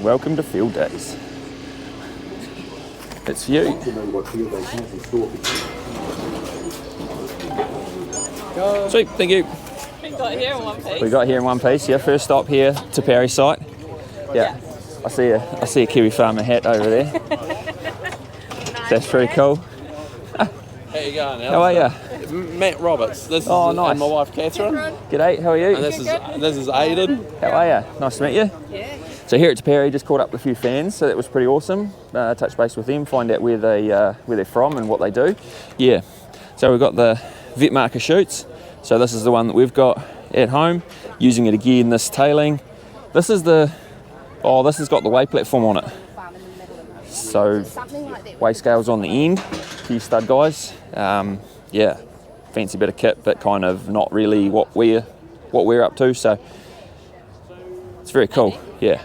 Welcome to Fieldays. It's you. Sweet, thank you. We got here in one piece. We got here in one piece, yeah. First stop here, Tepari site. Yeah. I see a Kiwi farmer hat over there. That's pretty cool. How you going, Al? How are you? Matt Roberts. This is Oh, nice. and my wife Catherine. G'day, how are you? And this is Aidan. How are you? Nice to meet you. Yeah. So here at Tepari, just caught up with a few fans, so that was pretty awesome. Touch base with them, find out where they're from and what they do. Yeah. So we've got the vet marker chutes. So this is the one that we've got at home. Using it again, this tailing. This has got the weigh platform on it. So weigh scales on the end, few stud guys. Yeah, fancy bit of kit, but kind of not really what we're up to. So it's very cool. Yeah.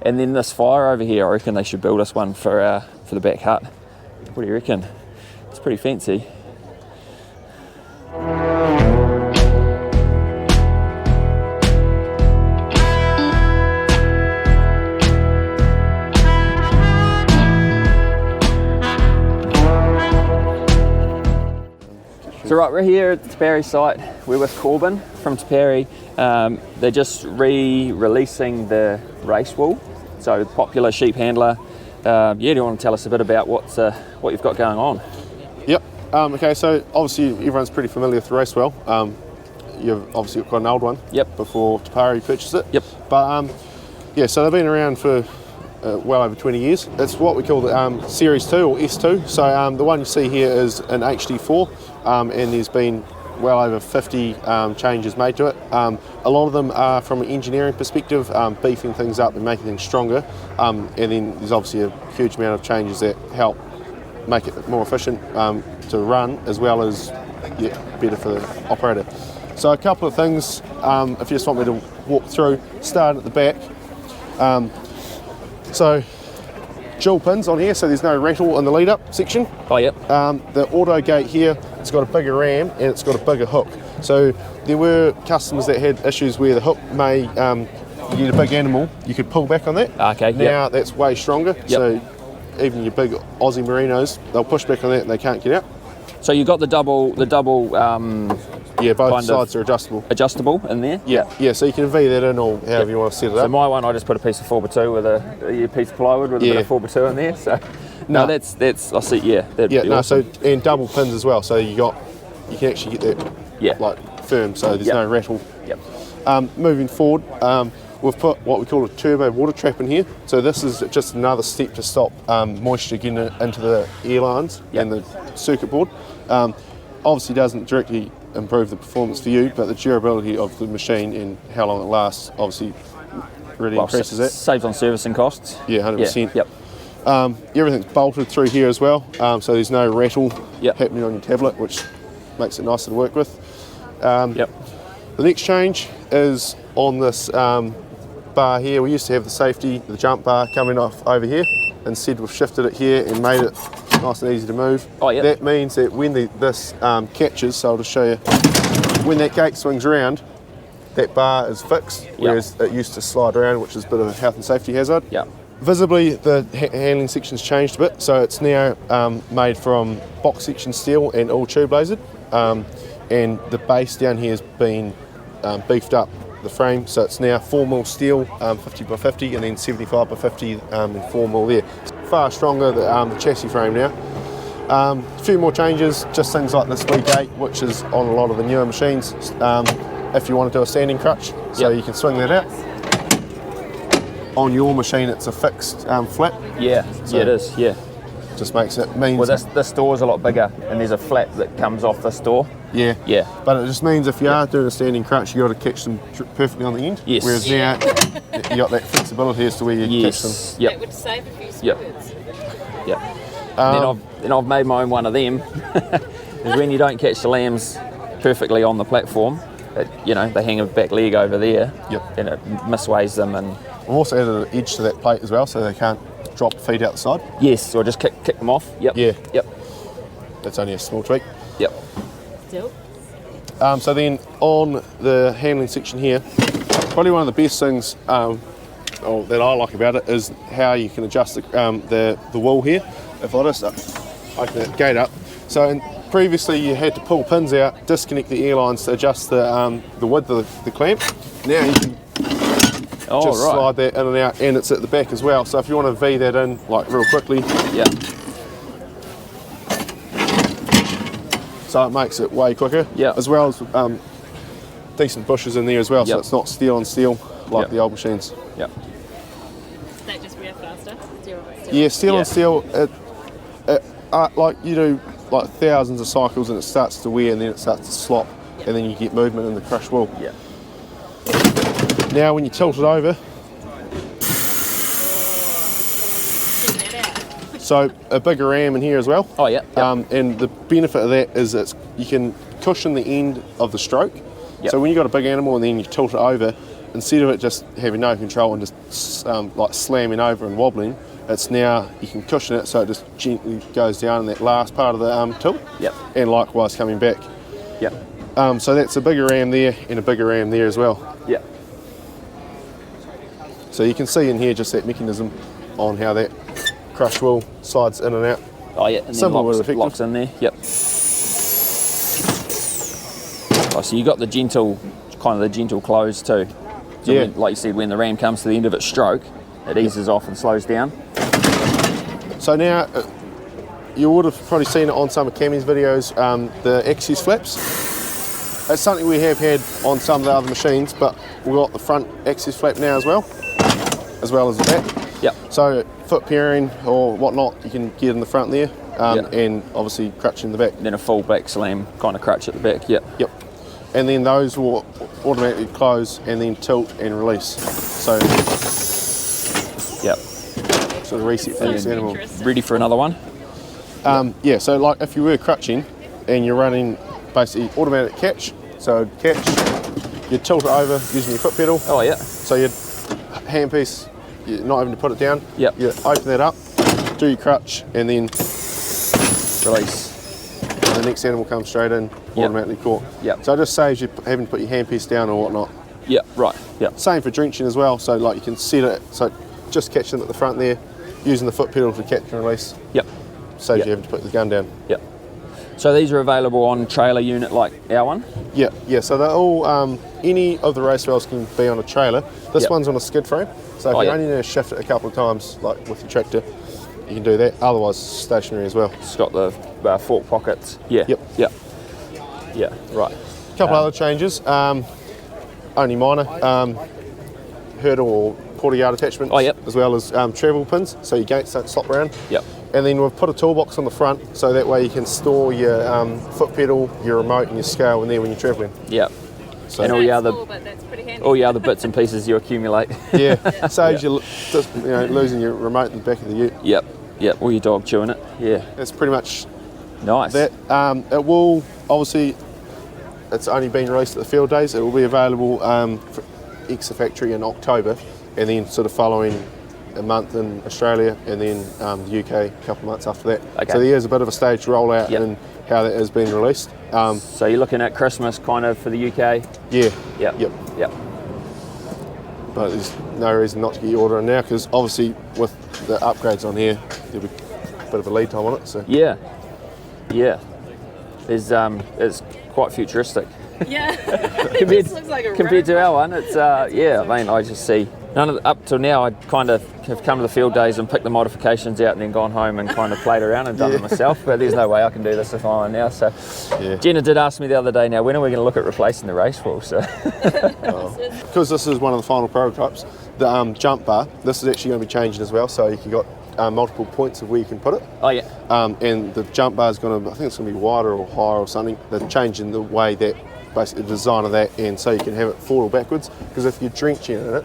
And then this fire over here, I reckon they should build us one for the back hut. What do you reckon? It's pretty fancy. So right, we're here at the Tepari site. We're with Corbin from Tepari. They're just re-releasing the race wool. So popular sheep handler. Do you want to tell us a bit about what you've got going on? Yep. Okay, so obviously everyone's pretty familiar with the race well. You've obviously got an old one. Yep. Before Tepari purchased it. Yep. But yeah, so they've been around for well over 20 years. It's what we call the Series 2 or S2. So the one you see here is an HD4, and there's been well over 50 changes made to it. A lot of them are from an engineering perspective, beefing things up and making things stronger. And then there's obviously a huge amount of changes that help make it more efficient to run, as well as better for the operator. So a couple of things, if you just want me to walk through, start at the back. So dual pins on here, so there's no rattle in the lead up section. Oh, yep. The auto gate here, it's got a bigger ram and it's got a bigger hook. So there were customers that had issues where the hook may, you get a big animal, you could pull back on that. Okay. Now that's way stronger. Yep. So even your big Aussie Merinos, they'll push back on that and they can't get out. So you've got the double. Yeah, both sides are Adjustable in there. Yeah. So you can V that in or however you want to set it up. So my one, I just put a piece of 4x2 with a piece of plywood with a bit of 4x2 in there. So no, that's I see. Yeah, that'd be awesome. So and double pins as well. So you can actually get that like firm. So there's no rattle. Yep. Moving forward, we've put what we call a turbo water trap in here. So this is just another step to stop moisture getting into the air lines and the circuit board. Obviously doesn't directly improve the performance for you, but the durability of the machine and how long it lasts obviously really increases it. Saves on servicing costs. Yeah, 100%. Yep. Everything's bolted through here as well, so there's no rattle Yep. happening on your tablet, which makes it nicer to work with. Yep. The next change is on this bar here. We used to have the jump bar coming off over here. Instead we've shifted it here and made it nice and easy to move. Oh, yep. That means that when this catches, so I'll just show you, when that gate swings around, that bar is fixed, whereas it used to slide around, which is a bit of a health and safety hazard. Yep. Visibly, the handling section's changed a bit, so it's now made from box section steel and all tube lasered, and the base down here has been beefed up, the frame, so it's now 4mm steel, 50x50, and then 75x50 and 4mm there. It's far stronger, the chassis frame now. A few more changes, just things like this wee gate, which is on a lot of the newer machines, if you want to do a standing crutch, so you can swing that out. On your machine it's a fixed flat. So it is, Just makes it, means... Well, this door's a lot bigger and there's a flap that comes off this door. Yeah. But it just means if you are doing a standing crutch, you got to catch them perfectly on the end. Yes. Whereas now, you got that flexibility as to where you catch them. Yep. That would save a few squirts. Yep. Then I've made my own one of them. Is when you don't catch the lambs perfectly on the platform, they hang a back leg over there. Yep. And it misweighs them. And We've also added an edge to that plate as well, so they can't drop feet out the side. yes, or just kick them off. Yep. Yeah. Yep. That's only a small tweak. Yep. Still. So then on the handling section here, probably one of the best things that I like about it is how you can adjust the wall here. If I just open that gate up, so previously you had to pull pins out, disconnect the air lines to adjust the width of the clamp. Now you can just slide that in and out, and it's at the back as well. So if you want to V that in like real quickly, so it makes it way quicker. As well as decent bushes in there as well, so it's not steel on steel like the old machines. Does that just wear faster? Steel on steel. Like you do like thousands of cycles, and it starts to wear, and then it starts to slop, and then you get movement in the crush wool. Now when you tilt it over, so a bigger ram in here as well. And the benefit of that is you can cushion the end of the stroke. So when you've got a big animal and then you tilt it over, instead of it just having no control and just like slamming over and wobbling, it's now you can cushion it so it just gently goes down in that last part of the tilt. And likewise coming back. So that's a bigger ram there and a bigger ram there as well. So you can see in here just that mechanism on how that crush wool slides in and out. And Simple then locks in there. So you got the gentle close too. So like you said, when the ram comes to the end of its stroke, it eases off and slows down. So now, you would have probably seen it on some of Cammy's videos, the access flaps. It's something we have had on some of the other machines, but we've got the front access flap now as well as the back. So foot pairing or whatnot, you can get in the front there, and obviously crutch in the back. Then a full back slam kind of crutch at the back. And then those will automatically close and then tilt and release. So sort of reset for this animal. Ready for another one? So like if you were crutching and you're running basically automatic catch, so catch, you tilt it over using your foot pedal. So your handpiece, you're not having to put it down. You open that up, do your crutch, and then release. And the next animal comes straight in, automatically caught. So it just saves you having to put your handpiece down or whatnot. Same for drenching as well. So like you can set it, so just catching at the front there, using the foot pedal to catch and release. Saves you having to put the gun down. So these are available on trailer unit like our one? So they're all, any of the race rails can be on a trailer. This one's on a skid frame. So if you only need to shift it a couple of times, like with your tractor, you can do that. Otherwise, stationary as well. It's got the fork pockets. Right. A couple other changes, only minor. Hurdle or quarter yard attachments, as well as travel pins, so your gates don't slop around. And then we've put a toolbox on the front, so that way you can store your foot pedal, your remote, and your scale in there when you're travelling. So and all your other bits and pieces you accumulate. Saves you just losing your remote in the back of the ute. Or your dog chewing it. That's pretty much nice. That it will obviously. It's only been released at the Fieldays. It will be available for ex the factory in October, and then sort of following a month in Australia, and then the UK a couple of months after that. So there is a bit of a staged rollout in how that has been released. So you're looking at Christmas kind of for the UK? But there's no reason not to get your order in now, because obviously with the upgrades on here, there'll be a bit of a lead time on it. So it's quite futuristic. compared to our one, it's I mean, I just see up till now I kind of have come to the field days and picked the modifications out and then gone home and kind of played around and done them myself, but there's no way I can do this if I'm on now. So Genna did ask me the other day, now when are we going to look at replacing the race wheel? So because this is one of the final prototypes, the jump bar, this is actually going to be changing as well, so you've got multiple points of where you can put it. And the jump bar is going to, I think it's going to be wider or higher or something. They're changing the way that, basically the design of that, and so you can have it forward or backwards, because if you're drenching in it,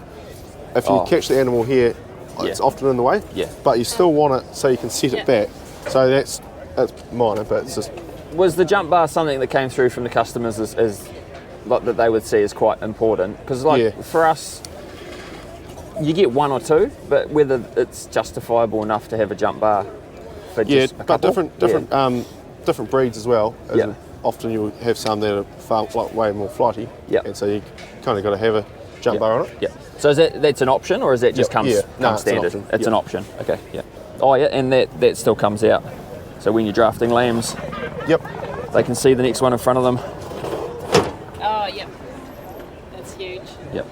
if you catch the animal here, it's often in the way, but you still want it so you can set it back. So that's minor, but it's just... Was the jump bar something that came through from the customers as like, that they would see as quite important? Because for us, you get one or two, but whether it's justifiable enough to have a jump bar for just a couple. But different breeds as well. Often you'll have some that are way more flighty, and so you kind of got to have a jump bar on it. So that's an option, or is that just comes No, it's an standard? option. It's Yeah. an option. Okay, yeah. Oh yeah, and that still comes out. So when you're drafting lambs, Yep. they can see the next one in front of them. Oh, yep. That's huge. Yep.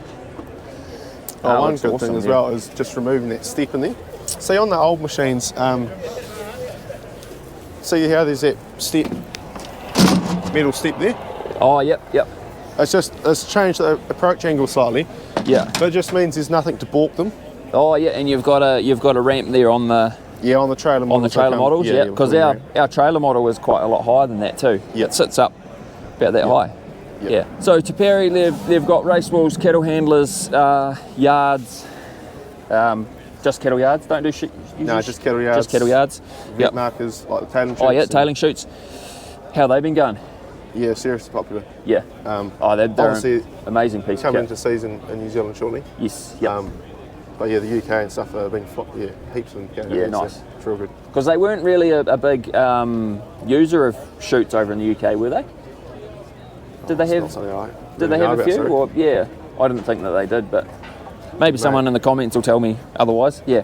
One looks good awesome, thing as yeah. well is just removing that step in there. See, on the old machines, see how there's that step, metal step there? Oh, yep. It's changed the approach angle slightly, Yeah. but it just means there's nothing to balk them. Oh, yeah, and you've got a ramp there on the Yeah, on the trailer models. on the trailer models, yeah, because we'll our trailer model is quite a lot higher than that too. Yeah. It sits up about that high. Yeah. Yeah. So Tepari, they've got race walls, cattle handlers, yards, just cattle yards. Don't do shit. No, just cattle yards. Just cattle yards. Vet Yep. markers like the tailing shoots. Oh yeah, tailing shoots. How they been going? Yeah, seriously popular. Yeah. They're Obviously, an amazing piece of coming kit. into season in New Zealand shortly. Yes. Yep. But yeah, the UK and stuff have been heaps of them going. Yeah, ahead, so nice. it's real good. Because they weren't really a big user of shoots over in the UK, were they? Did they It's have? not something I Did really they know have a about, few? sorry. Or yeah, I didn't think that they did, but maybe someone in the comments will tell me otherwise. Yeah,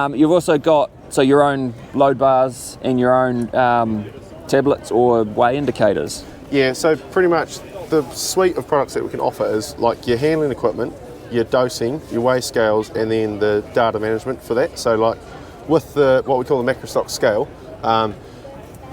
you've also got your own load bars and your own tablets or weigh indicators. Yeah, so pretty much the suite of products that we can offer is like your handling equipment, your dosing, your weigh scales, and then the data management for that. So like with the what we call the macrostock scale,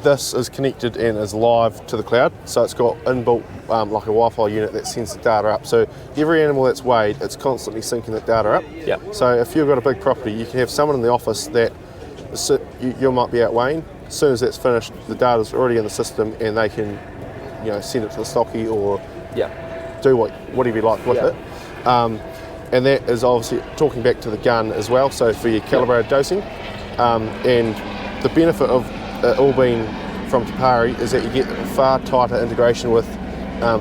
this is connected and is live to the cloud. So it's got inbuilt like a Wi-Fi unit that sends the data up. So every animal that's weighed, it's constantly syncing that data up. Yeah. So if you've got a big property, you can have someone in the office that you might be out weighing. As soon as that's finished, the data's already in the system, and they can, send it to the stocky or Yeah. do whatever you like with Yeah. it. And that is obviously talking back to the gun as well. So for your calibrated dosing, and the benefit of it all being from Tepari is that you get far tighter integration with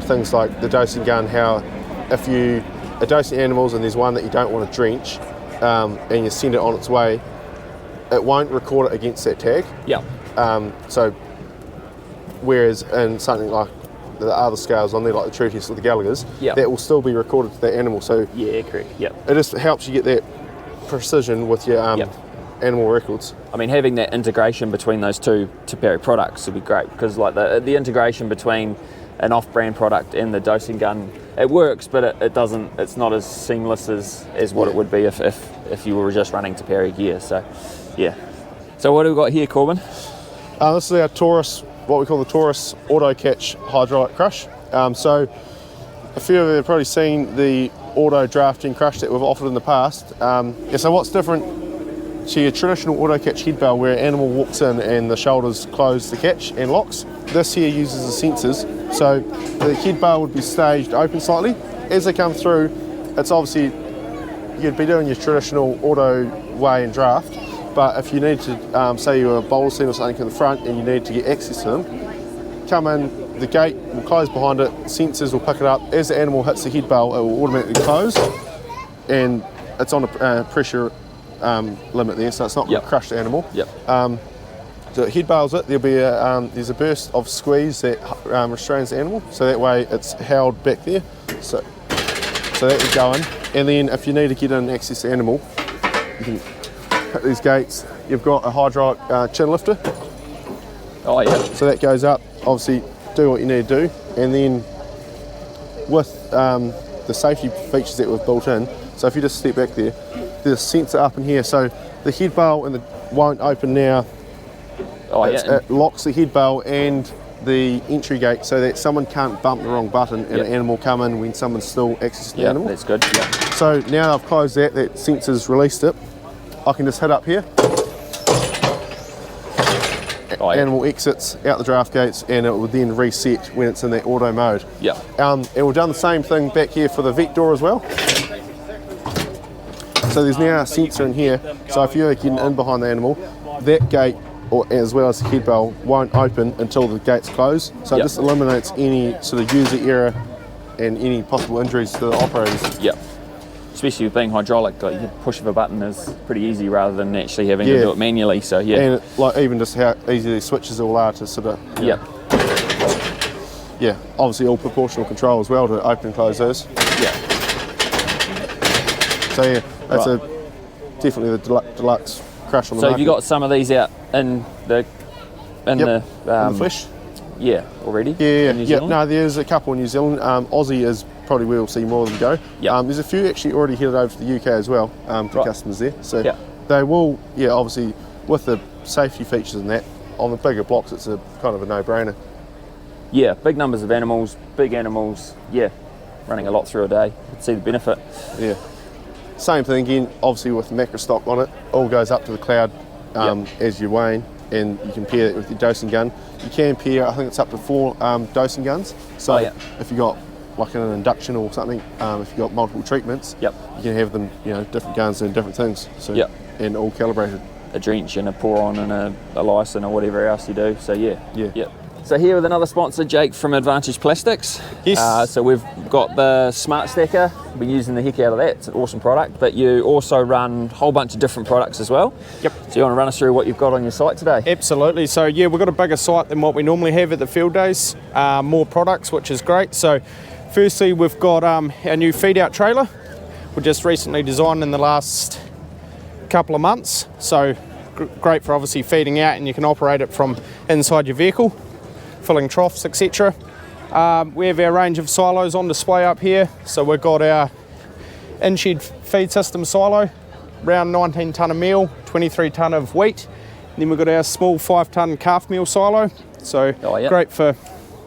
things like the dosing gun. How if you are dosing animals and there's one that you don't want to drench, and you send it on its way, it won't record it against that tag. Yeah. So whereas in something like the other scales on there, like the True Test or the Gallagher's, Yeah. that will still be recorded to that animal. So Yeah. Correct. Yep. it just helps you get that precision with your Yep. animal records. I mean, having that integration between those two Tepari products would be great, because like the integration between an off-brand product and the dosing gun, it works, but it doesn't. It's not as seamless as what it would be if you were just running Tepari gear. So, yeah. So what do we got here, Corbin? This is our Taurus, what we call the Taurus Auto Catch Hydraulic Crush. So a few of you have probably seen the auto drafting crush that we've offered in the past. So what's different to your traditional auto catch head bell, where an animal walks in and the shoulders close the catch and locks? This here uses the sensors. So the head bell would be staged open slightly. As they come through, it's obviously, you'd be doing your traditional auto weigh and draft, but if you need to, say you're a boulder scene or something in the front and you need to get access to them, come in, the gate will close behind it, sensors will pick it up. As the animal hits the head bell, it will automatically close, and it's on a pressure limit there, so it's not going to crush the animal. Yep. So it head bails it, there'll be there's a burst of squeeze that restrains the animal, so that way it's held back there. So that would go in, and then if you need to get in and access the animal, you can hit these gates. You've got a hydraulic chin lifter, Oh yeah. so that goes up, obviously do what you need to do, and then with the safety features that we've built in, so if you just step back there, there's a sensor up in here, so the head bell won't open now. Oh yeah. It locks the head bell and the entry gate so that someone can't bump the wrong button and Yep. an animal come in when someone's still accessing the Yeah, animal. that's good. Yeah. So now I've closed that sensor's released it, I can just hit up here, Oh yeah. animal exits out the draft gates, and it will then reset when it's in that auto mode. Yeah. And we've done the same thing back here for the vet door as well. So there's now a sensor in here, so if you're getting in behind the animal, that gate, or as well as the head bell, won't open until the gates close. So Yep. it just eliminates any sort of user error and any possible injuries to the operators. Yeah. Especially with being hydraulic, like the push of a button is pretty easy rather than actually having to Yeah. do it manually. So yeah. And like even just how easy the switches all are to sort of, Yeah. obviously all proportional control as well to open and close those. Yeah. So yeah, that's definitely the deluxe crush on the So market. have you got some of these out in the in the flesh? Yeah, already. Yeah. in New Zealand? No, there's a couple in New Zealand. Aussie is probably where we'll see more of them go. Yep. There's a few actually already headed over to the UK as well to customers there. So Yep. they will, obviously with the safety features and that, on the bigger blocks it's a kind of a no-brainer. Yeah, big numbers of animals, big animals. Yeah, running a lot through a day. You'd see the benefit. Yeah. Same thing again, obviously with the macro stock on it, all goes up to the cloud as you're weighing, and you can pair it with your dosing gun. You can pair, I think it's up to 4 dosing guns. So if you got like an induction or something, if you got multiple treatments, you can have them, different guns and different things. So and all calibrated. A drench and a pour on and a lysin or whatever else you do. So yeah. Yeah. So here with another sponsor, Jake from Advantage Plastics. Yes. So we've got the Smart Stacker. We've been using the heck out of that. It's an awesome product. But you also run a whole bunch of different products as well. Yep. So you want to run us through what you've got on your site today? Absolutely. So yeah, we've got a bigger site than what we normally have at the Fieldays. More products, which is great. So firstly, we've got our new feed out trailer. We just recently designed in the last couple of months. So great for obviously feeding out, and you can operate it from inside your vehicle, filling troughs, etc. We have our range of silos on display up here. So we've got our in-shed feed system silo, around 19 tonne of meal, 23 tonne of wheat. And then we've got our small 5 tonne calf meal silo. So great for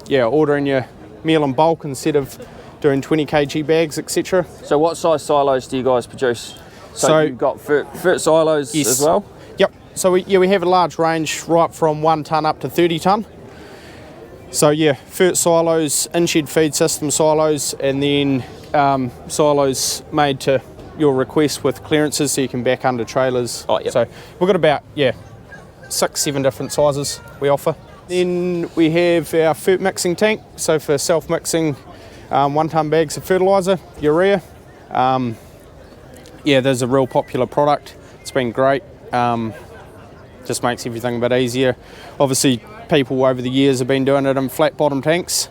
ordering your meal in bulk instead of doing 20 kg bags, etc. So what size silos do you guys produce? So you've got fert silos as well? Yep. So we have a large range right from 1 tonne up to 30 tonne. So yeah, fert silos, in-shed feed system silos, and then silos made to your request with clearances so you can back under trailers. So we've got about 6-7 different sizes we offer. Then we have our fert mixing tank, so for self-mixing 1 tonne bags of fertiliser, urea. There's a real popular product. It's been great. Just makes everything a bit easier. Obviously, people over the years have been doing it in flat bottom tanks,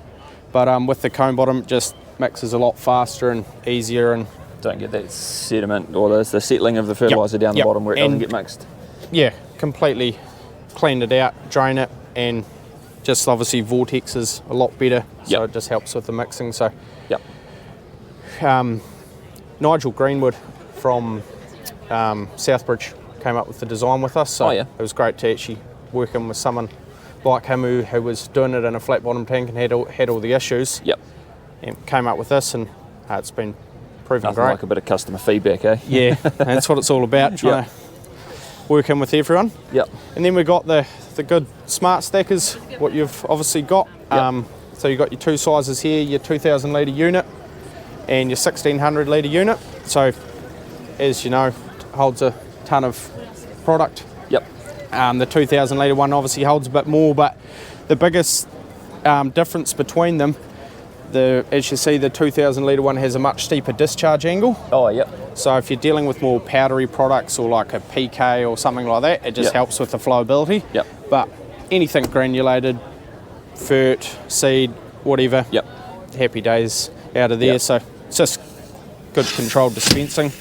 but with the cone bottom, it just mixes a lot faster and easier, and don't get that sediment or the settling of the fertiliser down the bottom where it doesn't get mixed. Yeah, completely cleaned it out, drain it, and just obviously vortex is a lot better, so it just helps with the mixing. So Nigel Greenwood from Southbridge came up with the design with us, so it was great to actually work in with someone like him who was doing it in a flat bottom tank and had all the issues. And came up with this, and it's been proven Nothing great. like a bit of customer feedback, eh? Yeah, that's what it's all about, trying to work in with everyone. And then we've got the good smart stackers, what you've obviously got. So you've got your 2 sizes here, your 2,000 litre unit and your 1,600 litre unit. So as you know, holds a tonne of product. The 2,000 litre one obviously holds a bit more, but the biggest difference between them, as you see, the 2,000 litre one has a much steeper discharge angle. So if you're dealing with more powdery products or like a PK or something like that, it just helps with the flowability. But anything granulated, fert, seed, whatever, happy days out of there. So it's just good controlled dispensing.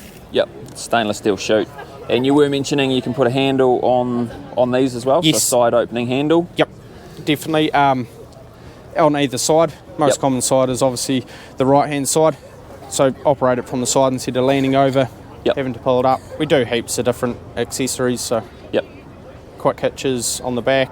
Stainless steel chute. And you were mentioning you can put a handle on these as well, so a side opening handle. Definitely. On either side. Most common side is obviously the right hand side. So operate it from the side instead of leaning over, having to pull it up. We do heaps of different accessories, so quick hitches on the back.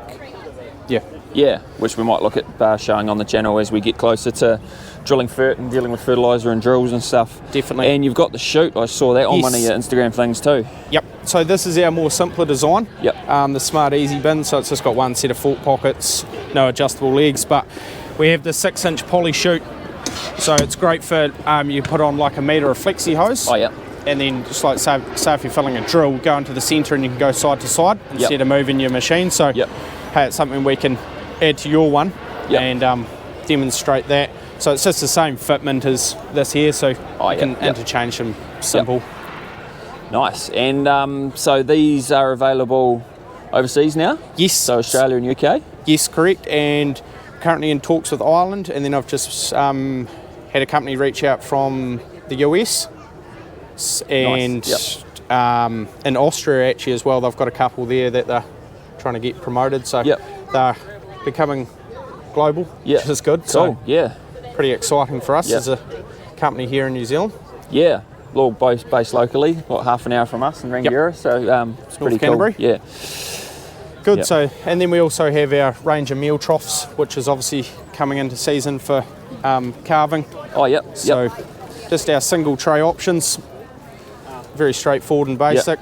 Which we might look at showing on the channel as we get closer to drilling fert and dealing with fertiliser and drills and stuff. Definitely. And you've got the chute, I saw that on one of your Instagram things too. So this is our more simpler design. The Smart Easy bin, so it's just got one set of fork pockets, no adjustable legs, but we have the 6-inch poly chute. So it's great for, you put on like a metre of flexi hose. And then just like say if you're filling a drill, go into the centre and you can go side to side instead of moving your machine. So hey, it's something we can add to your one and demonstrate that. So it's just the same fitment as this here, so you can interchange them, simple. Nice. And so these are available overseas now? Yes. So Australia and UK? Yes, correct. And currently in talks with Ireland, and then I've just had a company reach out from the US. robots, and Nice. Yep. in Austria actually as well, they've got a couple there that they're trying to get promoted. So Yep. they're becoming global, which is good. Cool. So Yeah. pretty exciting for us Yep. as a company here in New Zealand. Yeah. All based locally, about half an hour from us in Rangiora, so it's pretty cool. Canterbury. Yeah. Good. Yep. So, and then we also have our range of meal troughs, which is obviously coming into season for carving. Oh, yep. So Yep. just our single tray options, very straightforward and basic.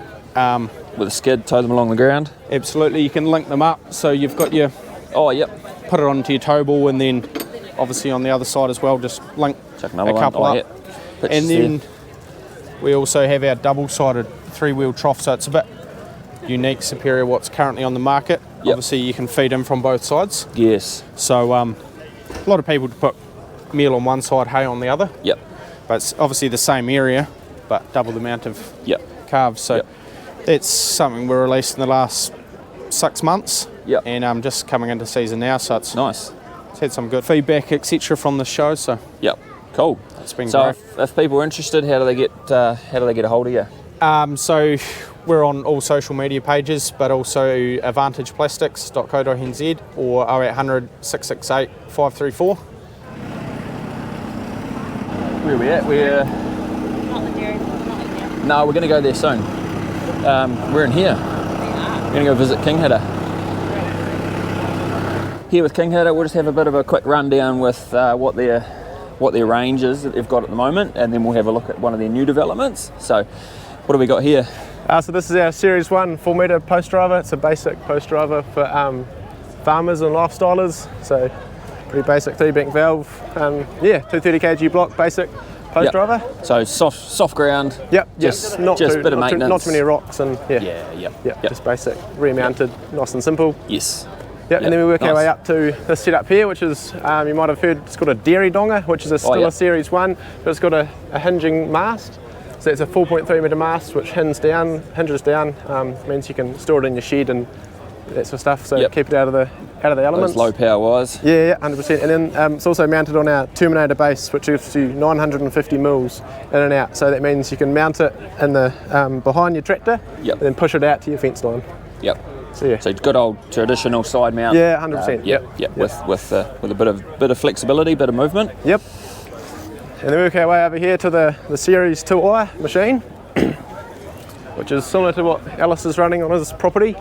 With a skid, tow them along the ground. Absolutely, you can link them up. So you've got your, Oh, yep. put it onto your tow ball, and then obviously on the other side as well, just link Chuck another a one. couple Oh, up. yep. And Pitches then there. we also have our double-sided three-wheel trough, so it's a bit unique, superior what's currently on the market. Yep. Obviously you can feed in from both sides. Yes. So a lot of people put meal on one side, hay on the other, Yep. but it's obviously the same area, but double the amount of Yep. calves. So Yep. that's something we released in the last 6 months, Yep. and just coming into season now, so it's Nice. had some good feedback, etc., from the show. So Yep. Cool. it's been So great. if people are interested, how do they get a hold of you? So we're on all social media pages, but also advantageplastics.co.nz or 0800 668 534. Where are we at? We're Not the dairy, not in there. no, we're going to go there soon. We're in here. We're going to go visit King Hitter. Here with King Hitter, we'll just have a bit of a quick rundown with what their range is that they've got at the moment, and then we'll have a look at one of their new developments. So, what do we got here? So this is our Series 1 4-metre post driver. It's a basic post driver for farmers and lifestylers. So pretty basic 3-bank valve. 230 kg block, basic post Yep. driver. So soft ground. Yep, Just not just too, a bit of not too- maintenance. Not too many rocks and Yeah. just basic, remounted, nice and simple. Yes. Yep, and then we work our Nice. way up to this setup here, which is, you might have heard, it's called a dairy donger, which is still yep. a Series 1, but it's got a hinging mast. So it's a 4.3 metre mast, which hinges down, means you can store it in your shed and that sort of stuff, so Yep. keep it out of the elements. Those low power wires. Yeah, 100%. And then it's also mounted on our Terminator base, which gives you 950 mils in and out. So that means you can mount it in the behind your tractor, Yep. and then push it out to your fence line. Yep. So yeah. So good old traditional side mount. Yeah, 100%. Yep. With a bit of flexibility, bit of movement. Yep. And then we work our way over here to the Series 2i machine, which is similar to what Alice is running on his property.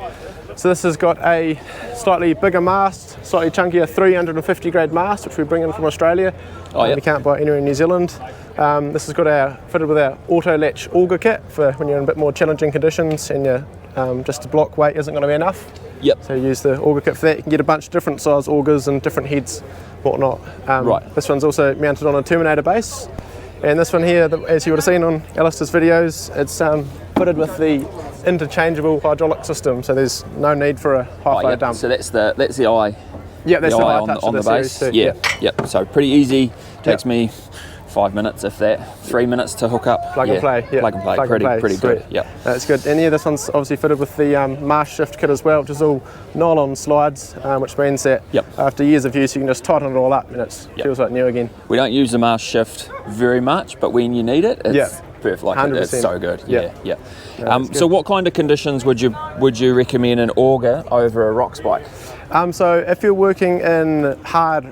So this has got a slightly bigger mast, slightly chunkier 350 grade mast, which we bring in from Australia. Yep. You can't buy it anywhere in New Zealand. This has got fitted with our auto latch auger kit for when you're in a bit more challenging conditions and your just the block weight isn't going to be enough. Yep. So you use the auger kit for that. You can get a bunch of different size augers and different heads, whatnot. Right. This one's also mounted on a Terminator base. And this one here, as you would have seen on Alistair's videos, it's fitted with the interchangeable hydraulic system. So there's no need for a high flow Yep. dump. So that's the eye. Yeah, that's the eye high on touch the of the base. Series 2. Yeah. Yep. So pretty easy. Takes Yep. me 5 minutes, if that. 3 minutes to hook up. Plug and play. Yeah. Plug and play. Plug and play. Pretty good. Sweet. Yep. That's good. And yeah, this one's obviously fitted with the mast shift kit as well, which is all nylon slides, which means that Yep. after years of use, you can just tighten it all up and it Yep. feels like new again. We don't use the mast shift very much, but when you need it, it's Yeah. perfect. Like 100%. it's so good. Yeah. Yeah. that's So good. what kind of conditions would you recommend an auger over a rock spike? So if you're working in hard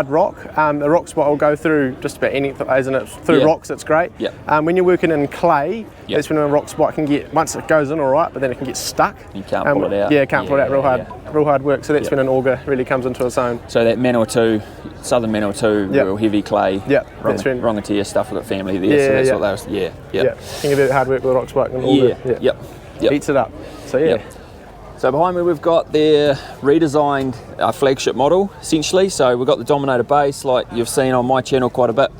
rock, the rock spot will go through just about anything, isn't it? Through Yeah. rocks, it's great. Yeah. When you're working in clay, Yeah. that's when a rock spot can get, once it goes in all right, but then it can get stuck. You can't pull it out. Yeah, can't pull it out real hard. Yeah. Real hard work. So that's Yeah. when an auger really comes into its own. So that Manawatu, Southern Manawatu, Yep. real heavy clay. Yep, that's when- Rongatia stuff. We've got family there, Yeah, so that's yeah. what they was. Yeah. Yeah. Can get a bit of hard work with a rock spot and an auger. Yep. Yep. Eats it up. So yeah. Yep. So behind me we've got their redesigned flagship model, essentially. So we've got the Dominator base, like you've seen on my channel quite a bit,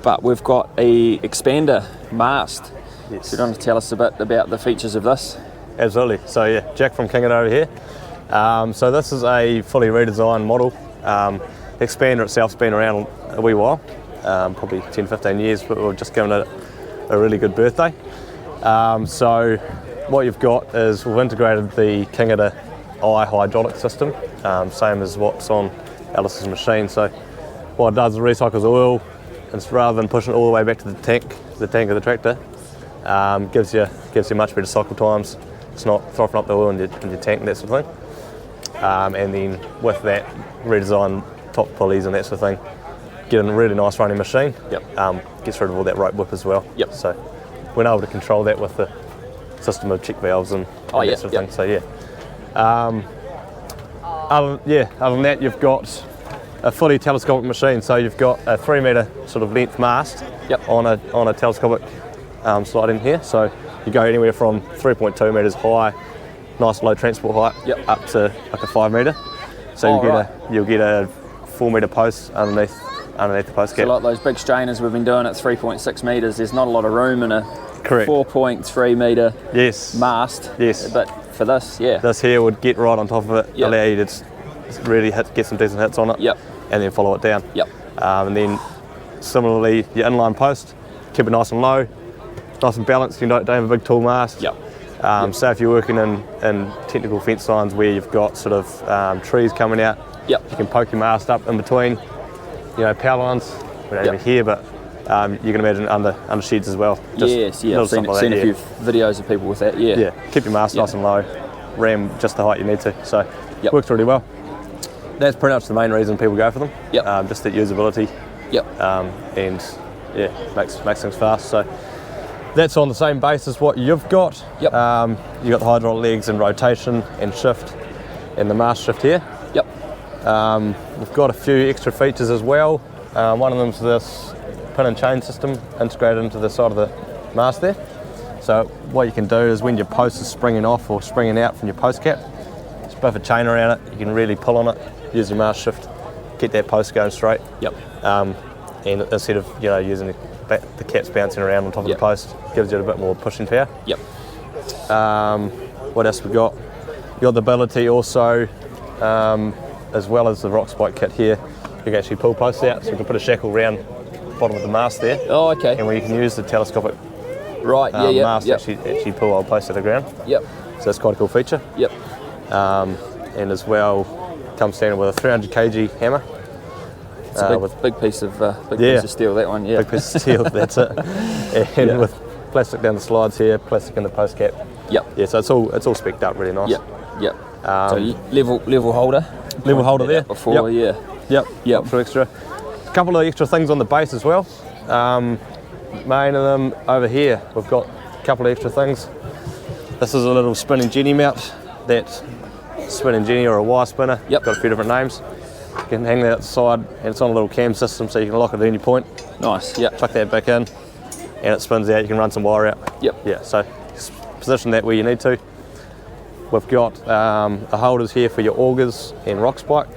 but we've got a expander mast. Yes. So you want to tell us a bit about the features of this? Absolutely. So yeah, Jack from King and I over here. So this is a fully redesigned model. The expander itself's been around a wee while, probably 10-15 years, but we've just given it a really good birthday. So what you've got is we've integrated the King and I hydraulic system, same as what's on Alice's machine. So what it does is recycles oil, and it's rather than pushing it all the way back to the tank of the tractor, Gives you much better cycle times. It's not frothing up the oil in your tank and that sort of thing. And then with that redesigned top pulleys and that sort of thing, get a really nice running machine. Gets rid of all that rope whip as well. So we're able to control that with the system of check valves and that sort of thing. So other than that, you've got a fully telescopic machine. So you've got a 3 metre sort of length mast on a telescopic slide in here. So you go anywhere from 3.2 metres high, nice low transport height, up to like a 5 metre. So you'll get a 4 metre post underneath the post cap. So like those big strainers we've been doing at 3.6 metres, there's not a lot of room in a 4.3 metre mast. But for this, this here would get right on top of it, allow you to really get some decent hits on it, and then follow it down. And then similarly, your inline post, keep it nice and low, nice and balanced. You don't have a big tall mast. So if you're working in technical fence lines where you've got sort of trees coming out, you can poke your mast up in between, power lines. We don't even here, but you can imagine under sheds as well. I've seen a few videos of people with that. Keep your mast nice and low, ram just the height you need to. So works really well. That's pretty much the main reason people go for them. Just that usability. And makes things fast. So that's on the same base as what you've got. You've got the hydraulic legs and rotation and shift, and the mast shift here. We've got a few extra features as well. One of them's this pin and chain system integrated into the side of the mast there. So what you can do is when your post is springing off or springing out from your post cap, just buff a chain around it. You can really pull on it, use your mast shift, get that post going straight. And instead of using the caps bouncing around on top of the post, gives you a bit more pushing power. What else we got? You got the ability also, as well as the rock spike kit here, you can actually pull posts out, so you can put a shackle around the bottom of the mast there. And where you can use the telescopic mast to actually pull old posts to the ground. So that's quite a cool feature. And as well, comes standard with a 300 kg hammer. It's a big piece of steel, that one. Big piece of steel, that's it. And with plastic down the slides here, plastic in the post cap. So it's all specced up really nice. So level holder. Level holder there. Before, For extra. A couple of extra things on the base as well. Main of them over here, we've got a couple of extra things. This is a little spinning Genny mount. That spinning Genny or a wire spinner. Got a few different names. You can hang that outside, and it's on a little cam system, so you can lock it at any point. Nice. Chuck that back in, and it spins out. You can run some wire out. So position that where you need to. We've got the holders here for your augers and rock spike.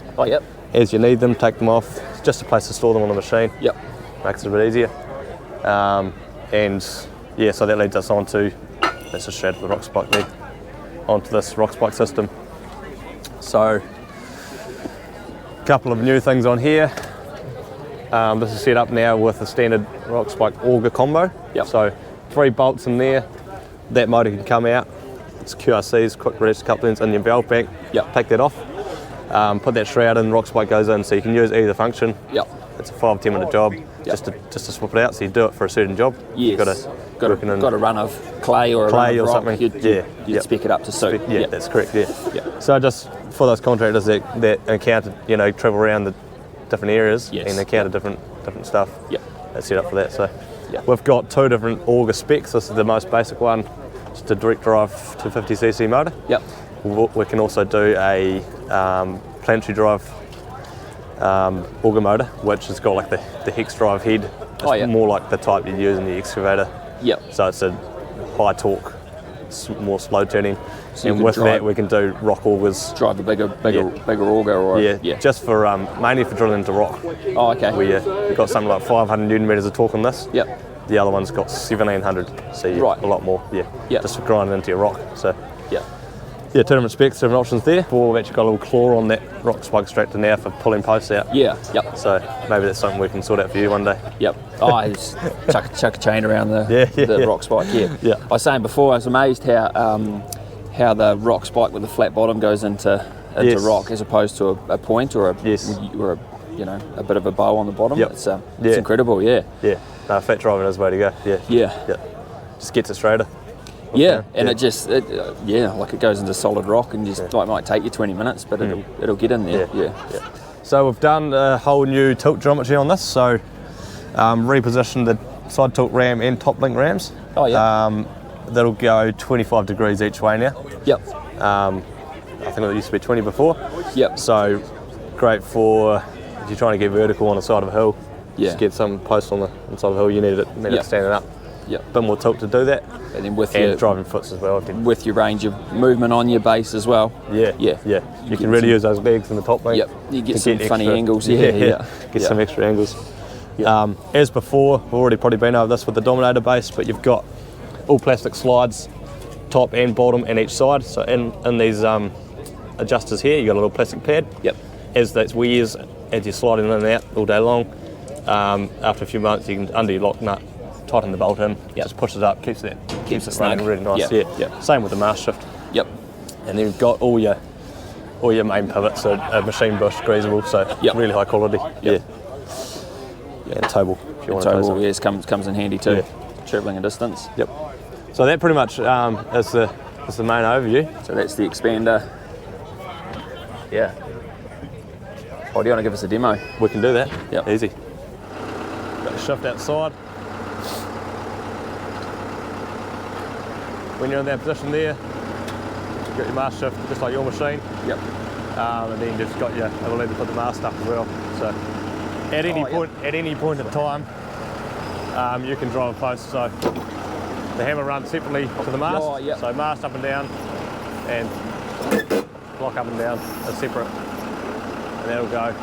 As you need them, take them off. It's just a place to store them on the machine. Makes it a bit easier. So that leads us on to, let's just straight the rock spike lead onto this rock spike system. So, a couple of new things on here. This is set up now with a standard rock spike auger combo. So 3 bolts in there. That motor can come out. It's QRCs, quick release couplings in your valve bank. Take that off. Put that shroud in, rock spike goes in, so you can use either function. It's a 5-10 minute job just to swap it out. So you do it for a certain job. You've got a run of clay or rock, something. You'd spec it up to suit. That's correct. So just for those contractors that encounter, travel around the different areas and encounter different stuff. That's set up for that. So we've got 2 different auger specs. This is the most basic one. It's a direct drive 250cc motor. We can also do a planetary drive auger motor, which has got like the hex drive head. It's more like the type you use in the excavator. So it's a high torque, more slow turning. So and with that we can do rock augers. Drive a bigger auger or just for mainly for drilling into rock. We've got something like 500 newton meters of torque on this. The other one's got 1700, so a lot more. Just for grinding into your rock. So 2 different specs, different options there. We've actually got a little claw on that rock spike extractor now for pulling posts out. So maybe that's something we can sort out for you one day. Just chuck a chain around the rock spike. I was saying before, I was amazed how the rock spike with the flat bottom goes into rock as opposed to a point or a bit of a bow on the bottom. It's incredible. No, fat driving is the way to go. just gets it straighter. Yeah, and it just, like it goes into solid rock and just like might take you 20 minutes, but it'll get in there. Yeah. So we've done a whole new tilt geometry on this. So repositioned the side tilt ram and top link rams. Oh yeah. That'll go 25 degrees each way now. Yep. I think it used to be 20 before. Yep. So great for if you're trying to get vertical on the side of a hill. Yeah. Just get some post on the side of the hill. You need it standing up. Yep. Bit more tilt to do that. And then with and your driving foots as well. With your range of movement on your base as well. Yeah. You can really use those legs in the top link. Yep. You get some funny extra angles. Get some extra angles. Yep. As before, we've already probably been over this with the Dominator base, but you've got all plastic slides, top and bottom and each side. So in these adjusters here, you got a little plastic pad. Yep. As those wears, as you're sliding in and out all day long, after a few months, you can undo your lock nut, tighten the bolt in, just push it up, keeps it running really nice. Yep. Same with the mast shift. Yep. And then you've got all your main pivots are machine bush greasable, so really high quality. Yep. And towable. If you want Towable, yes, comes in handy too. Travelling a distance. Yep. So that pretty much is the main overview. So that's the expander. Yeah. Oh, do you want to give us a demo? We can do that. Yep. Easy. Got the shift outside. When you're in that position there, you've got your mast shift just like your machine. Yep. And then you've just got your ability to put the mast up as well. So at any point in time, you can drive a post. So the hammer runs separately to the mast. Oh, yep. So mast up and down, and block up and down are separate, and that'll go.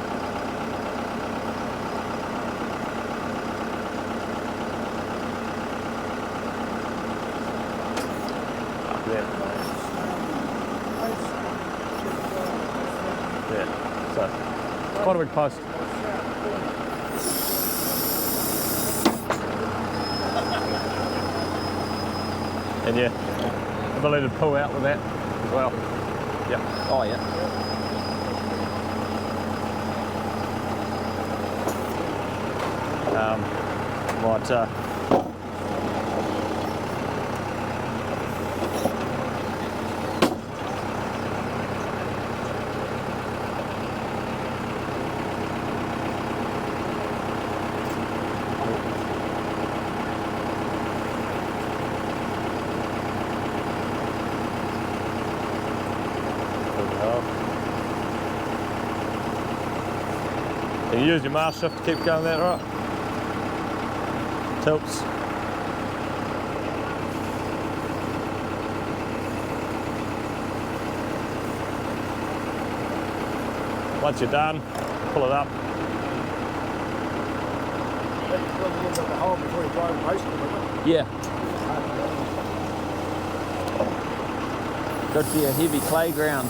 Up there. Yeah. So quite a big post. And yeah, ability to pull out with that as well. Yeah. Oh yeah. Might and you use your mast shift to keep going that right. Tilts. Once you're done, pull it up. Yeah. Got to be a heavy clay ground.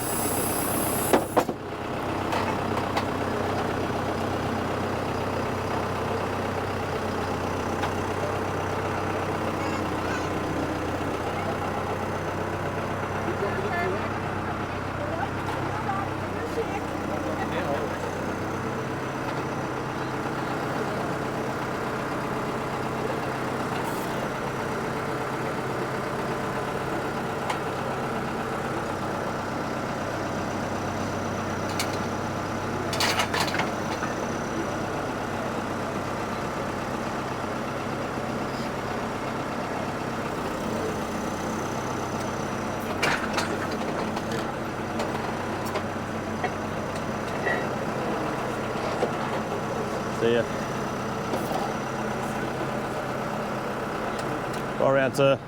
See ya. Go around to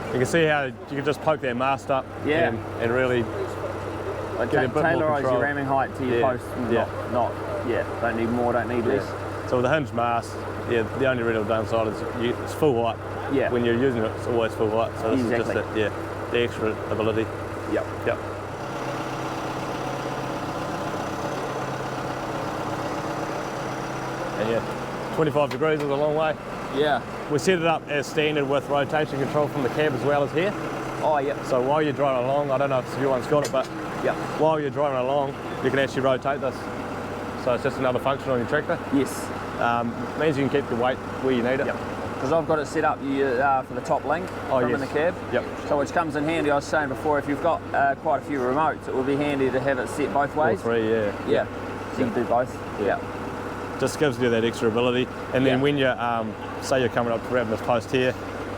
you can see how you can just poke that mast up and really Like get a bit more tailorise control. your ramming height to your post. Don't need more, don't need less. So with the hinged mast, the only real downside is it's full height. Yeah. When you're using it, it's always full height. So this is just the extra ability. Yep. And 25 degrees is a long way. Yeah. We set it up as standard with rotation control from the cab as well as here. Oh, yep. So while you're driving along, I don't know if everyone's got it, but yep. While you're driving along, you can actually rotate this So it's just another function on your tractor. Yes. Means you can keep your weight where you need it. Yep. Because I've got it set up for the top link from in the cab. Yep. So which comes in handy. I was saying before, if you've got quite a few remotes, it would be handy to have it set both ways. All three, yeah. Yeah. So you can do both. Yeah. Just gives you that extra ability. And then when you, say you're coming up to grabbing this post here,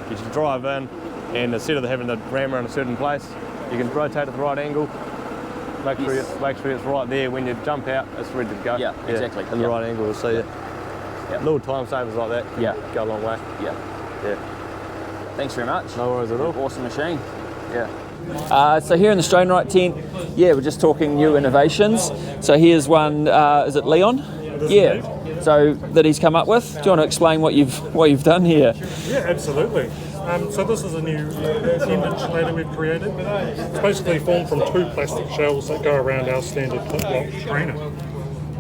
you just drive in, and instead of having the rammer in a certain place, you can rotate at the right angle, make sure it's right there. When you jump out, it's ready to go. Yeah, exactly. In the right angle, so little time savers like that go a long way. Yeah. Thanks very much. No worries at all. Awesome machine. Yeah. So here in the Strainwright tent, we're just talking new innovations. So here's one, is it Leon? Yeah. So that he's come up with. Do you want to explain what you've done here? Yeah, absolutely. So this is a new appendage ladder we've created. It's basically formed from 2 plastic shells that go around our standard clip-lock strainer.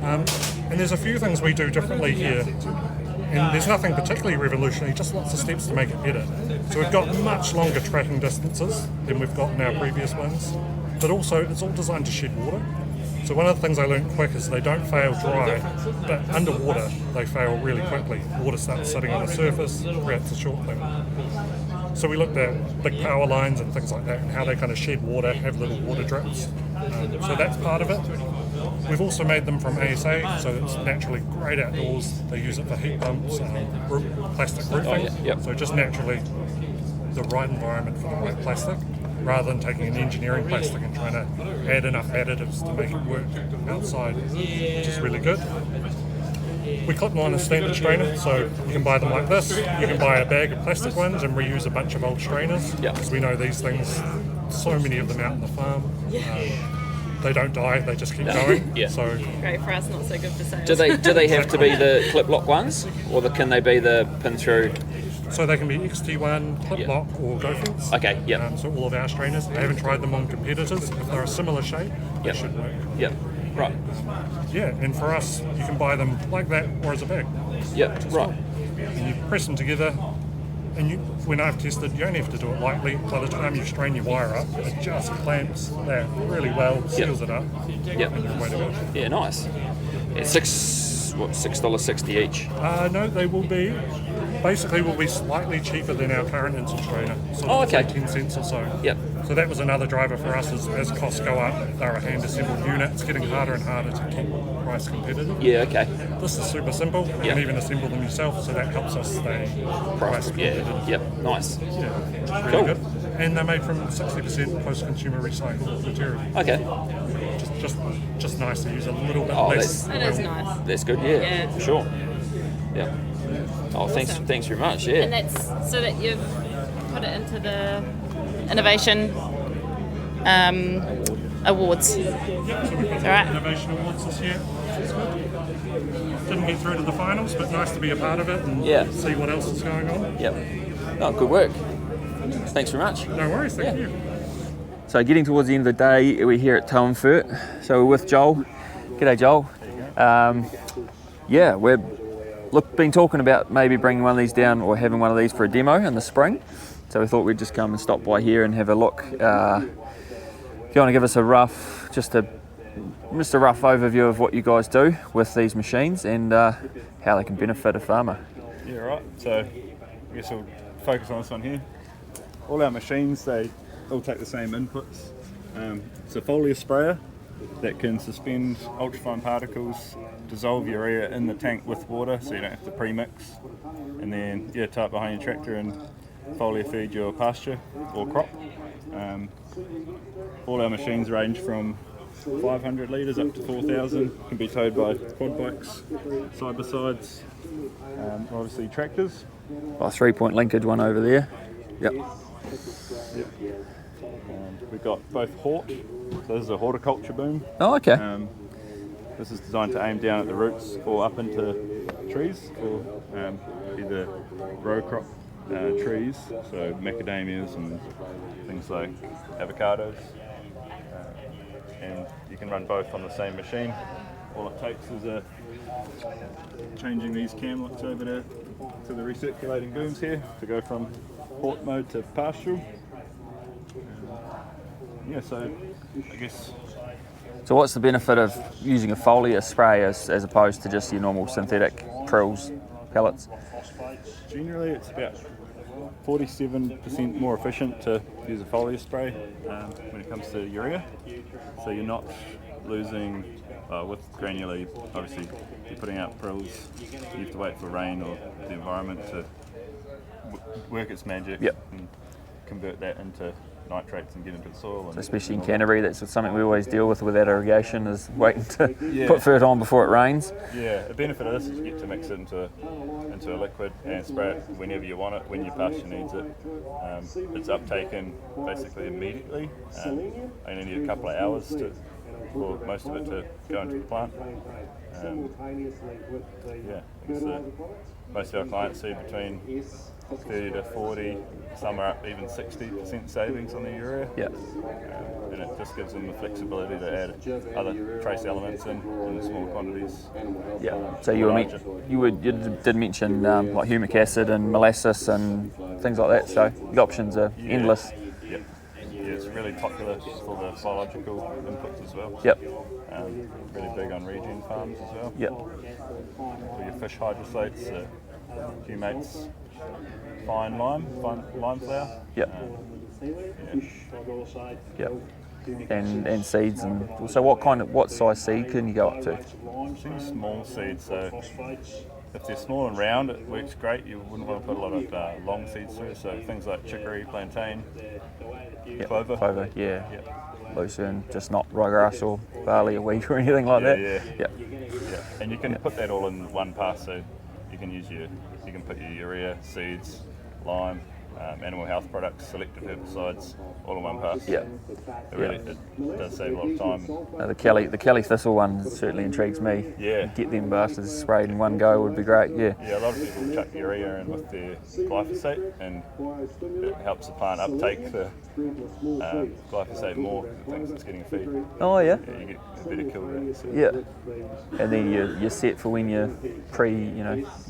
And there's a few things we do differently here. And there's nothing particularly revolutionary, just lots of steps to make it better. So we've got much longer tracking distances than we've got in our previous ones. But also, it's all designed to shed water. So one of the things I learned quick is they don't fail dry, but underwater they fail really quickly. Water starts sitting on the surface, creates a short thing. So we looked at big power lines and things like that and how they kind of shed water, have little water drips. So that's part of it. We've also made them from ASA, so it's naturally great outdoors. They use it for heat pumps, plastic roofing. So just naturally the right environment for the right plastic, rather than taking an engineering plastic and trying to add enough additives to make it work outside, which is really good. We clip them on a standard strainer, so you can buy them like this. You can buy a bag of plastic ones and reuse a bunch of old strainers, because we know these things, so many of them out in the farm. They don't die, they just keep going. So Great for us, not so good for sales. Do they have to be the clip lock ones, or can they be the pin through? So they can be XT1, clip lock, or Go Fence. Okay, So all of our strainers. I haven't tried them on competitors. If they're a similar shape, they should work. Right. Yeah, and for us, you can buy them like that or as a bag. Right. And you press them together, and when I've tested, you only have to do it lightly. By the time you strain your wire up, it just clamps that really well, seals it up, and you're way to go. Yeah, nice. It's $6.60 each. No, they will be slightly cheaper than our current instant strainer. So Oh, okay. like 10 cents or so. Yep. So that was another driver for us as costs go up. They're a hand-assembled unit. It's getting harder and harder to keep price competitive. Yeah, okay. This is super simple. You can even assemble them yourself, so that helps us stay price competitive. Yep, nice. Yeah, really Cool. good. And they're made from 60% post-consumer recycled material. Okay. Just nice to use a little bit Oh, less. That is nice. That's good, yeah. For sure. Yeah. Oh, Awesome. thanks very much, yeah. And that's so that you've put it into the innovation awards. So we've got the Innovation Awards this year. It's good. Didn't get through to the finals, but nice to be a part of it and see what else is going on. Yep. Oh, good work. Thanks very much. No worries, thank you. So getting towards the end of the day, we're here at Townfurt. So we're with Joel. G'day, Joel. We've been talking about maybe bringing one of these down or having one of these for a demo in the spring. So we thought we'd just come and stop by here and have a look. If you want to give us a rough overview of what you guys do with these machines and how they can benefit a farmer. Yeah, right. So I guess we'll focus on this one here. All our machines, they all take the same inputs. It's a foliar sprayer that can suspend ultrafine particles, dissolve urea in the tank with water so you don't have to pre-mix, and then tie it behind your tractor and foliar feed your pasture or crop. All our machines range from 500 litres up to 4,000, can be towed by quad bikes, side-by-sides, obviously tractors. 3-point linkage one over there. Yep. We've got both hort, so this is a horticulture boom. Oh, okay. This is designed to aim down at the roots or up into trees for either row crop trees, so macadamias and things like avocados. And you can run both on the same machine. All it takes is changing these cam locks over to the recirculating booms here to go from hort mode to pastoral. So I guess So what's the benefit of using a foliar spray as opposed to just your normal synthetic prills pellets? Generally, it's about 47% more efficient to use a foliar spray when it comes to urea. So you're not losing, with granular, obviously you're putting out prills, you have to wait for rain or the environment to work its magic and convert that into nitrates and get into the soil. And especially in Canterbury, that's something we always deal with that irrigation, is waiting to put fert on before it rains. Yeah, the benefit of this is you get to mix it into a liquid and spray it whenever you want it, when your pasture needs it. It's uptaken basically immediately. I only need a couple of hours for most of it to go into the plant. Most of our clients see between 30 to 40, some are up even 60% savings on the urea. Yeah. And it just gives them the flexibility to add other trace elements in small quantities. Yeah. So you did mention like humic acid and molasses and things like that. So the options are endless. Yeah. Yeah, it's really popular for the biological inputs as well. Yep. Really big on regen farms as well. Yep. For your fish hydroslates, humates, fine lime flour. Yep. Yep. And seeds, and so what size seed can you go up to? Small seeds, so if they're small and round, it works great. You wouldn't want to put a lot of long seeds through, so things like chicory, plantain, clover. Clover, yeah. Lucerne, just not ryegrass or barley or wheat or anything like that. Yeah. And you can put that all in one pass, so you can put your urea, seeds, lime, animal health products, selective herbicides, all in one pass. Yeah. It does save a lot of time. The Kelly thistle one certainly intrigues me. Yeah. Get them bastards sprayed in one go would be great. Yeah. Yeah, a lot of people chuck urea in with their glyphosate, and it helps the plant uptake the glyphosate more because it thinks it's getting a feed. Oh yeah. Yeah, you get a better kill rate. So. Yeah. And then you're set for when you're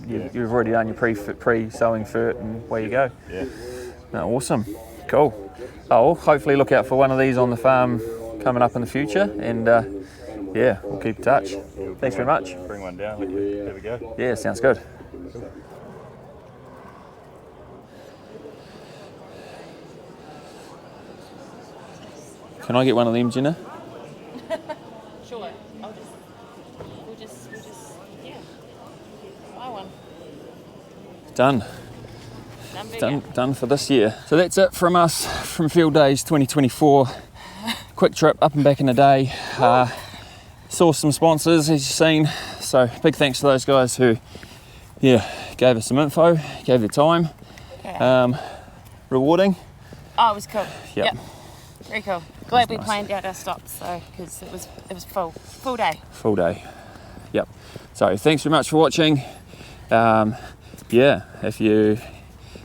you've already done your pre-sowing fert and away you go. Yeah. No, awesome. Cool. I'll hopefully look out for one of these on the farm coming up in the future, and we'll keep in touch. Thanks very much. Bring one down, let you have a go. Yeah, sounds good. Can I get one of them, Genna? Sure. We'll just buy one. Done for this year. So that's it from us from Fieldays 2024. Quick trip up and back in the day. Saw some sponsors, as you've seen. So big thanks to those guys who, gave us some info, gave their time. Okay. Rewarding. Oh, it was cool. Yep. Very cool. Glad we planned out our stops, so because it was full day. Full day. Yep. So thanks very much for watching. If you're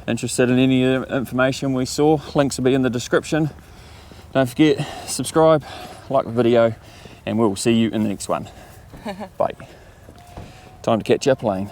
interested in any of the information we saw, links will be in the description. Don't forget, subscribe, like the video, and we'll see you in the next one. Bye. Time to catch your plane.